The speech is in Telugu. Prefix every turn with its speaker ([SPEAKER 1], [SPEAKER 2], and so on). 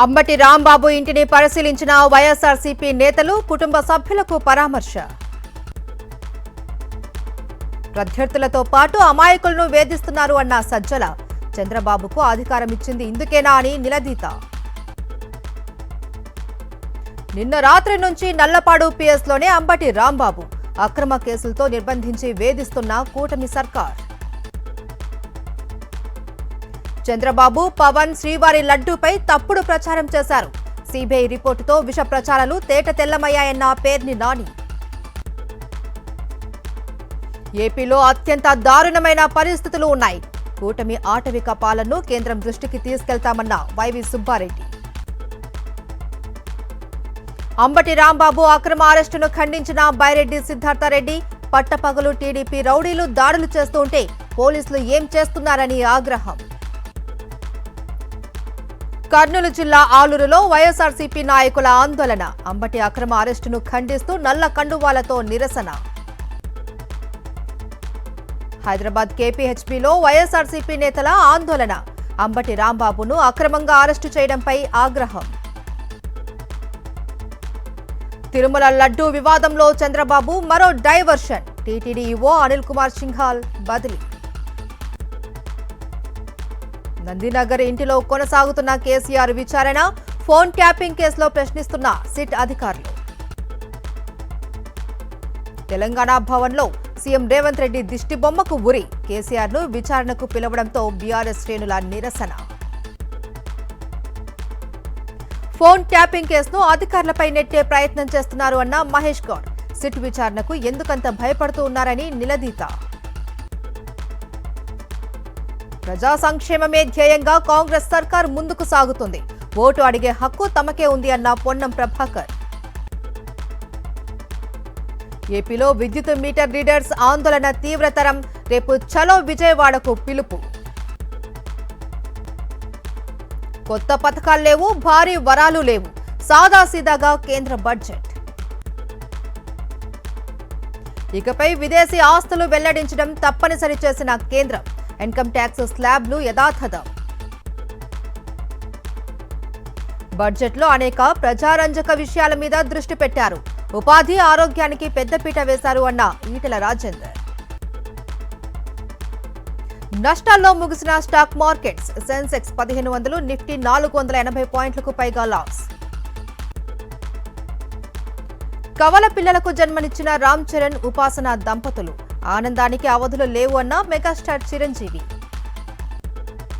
[SPEAKER 1] అంబటి రాంబాబు ఇంటిని పరిశీలించిన వైఎస్ఆర్సీపీ నేతలు, కుటుంబ సభ్యులకు పరామర్శ. ప్రత్యర్థులతో పాటు అమాయకులను వేధిస్తున్నారు అన్న సజ్జల, చంద్రబాబుకు అధికారం ఇచ్చింది ఇందుకేనా అని నిలదీత. నిన్న రాత్రి నుంచి నల్లపాడు పిఎస్లోనే అంబటి రాంబాబు అక్రమ కేసులతో నిర్బంధించి వేధిస్తున్న కూటమి సర్కార్. చంద్రబాబు, పవన్ శ్రీవారి లడ్డూపై తప్పుడు ప్రచారం చేశారు. సిబిఐ రిపోర్టుతో విష ప్రచారాలు తేట తెల్లమయ్యాయన్న పేర్ని నాని. ఏపీలో అత్యంత దారుణమైన పరిస్థితులు ఉన్నాయి. కూటమి ఆటవిక పాలనను కేంద్రం దృష్టికి తీసుకెళ్తామన్న వైవి సుబ్బారెడ్డి. అంబటి రాంబాబు అక్రమ అరెస్టును ఖండించిన బైరెడ్డి సిద్ధార్థరెడ్డి, పట్టపగలు టీడీపీ రౌడీలు దాడులు చేస్తూ ఉంటే పోలీసులు ఏం చేస్తున్నారని ఆగ్రహం. కర్నూలు జిల్లా ఆలూరులో వైఎస్ఆర్సీపీ నాయకుల ఆందోళన. అంబటి అక్రమ అరెస్టును ఖండిస్తూ నల్ల కండువాలతో నిరసన. హైదరాబాద్ కేపీహెచ్బీలో వైఎస్ఆర్సీపీ నేతల ఆందోళన. అంబటి రాంబాబును అక్రమంగా అరెస్టు చేయడంపై ఆగ్రహం. తిరుమల లడ్డూ వివాదంలో చంద్రబాబు మరో diversion. TTD EO Anil Kumar Singhal బదిలీ. నందినగర్ ఇంటిలో కొనసాగుతున్న కేసీఆర్ విచారణ. ఫోన్ ట్యాపింగ్ కేసులో ప్రశ్నిస్తున్న సిట్ అధికారులు. తెలంగాణ భవన్లో సీఎం రేవంత్ రెడ్డి దిష్టి బొమ్మకు ఉరి. కేసీఆర్ ను విచారణకు పిలవడంతో బీఆర్ఎస్ శ్రేణుల నిరసన. ఫోన్ ట్యాపింగ్ కేసును అధికారులపై నెట్టే ప్రయత్నం చేస్తున్నారు అన్న మహేష్ గౌడ్. సిట్ విచారణకు ఎందుకంత భయపడుతూ ఉన్నారని నిలదీత. ప్రజా సంక్షేమమే ధ్యేయంగా కాంగ్రెస్ సర్కార్ ముందుకు సాగుతుంది. ఓటు అడిగే హక్కు తమకే ఉంది అన్న పొన్నం ప్రభాకర్. ఏపీలో విద్యుత్ మీటర్ రీడర్స్ ఆందోళన తీవ్రతరం. రేపు చలో విజయవాడకు పిలుపు. కొత్త పథకాలు లేవు, భారీ వరాలు లేవు. సాదాసీదాగా కేంద్ర బడ్జెట్. ఇకపై విదేశీ ఆస్తులు వెల్లడించడం తప్పనిసరి చేసిన కేంద్రం. ఇన్కమ్ ట్యాక్స్ స్లాబ్లు యథాతథం. బడ్జెట్లో అనేక ప్రజారంజక విషయాల మీద దృష్టి పెట్టారు. ఉపాధి, ఆరోగ్యానికి పెద్దపీట వేశారు అన్న ఈటెల రాజేందర్. నష్టాల్లో ముగిసిన స్టాక్ మార్కెట్స్. సెన్సెక్స్ 1500, నిఫ్టీ 480 పాయింట్లకు పైగా లాస్. కవల పిల్లలకు జన్మనిచ్చిన రామ్ చరణ్, ఉపాసన దంపతులు. ఆనందానికి అవధులు లేవు అన్న మెగాస్టార్ చిరంజీవి.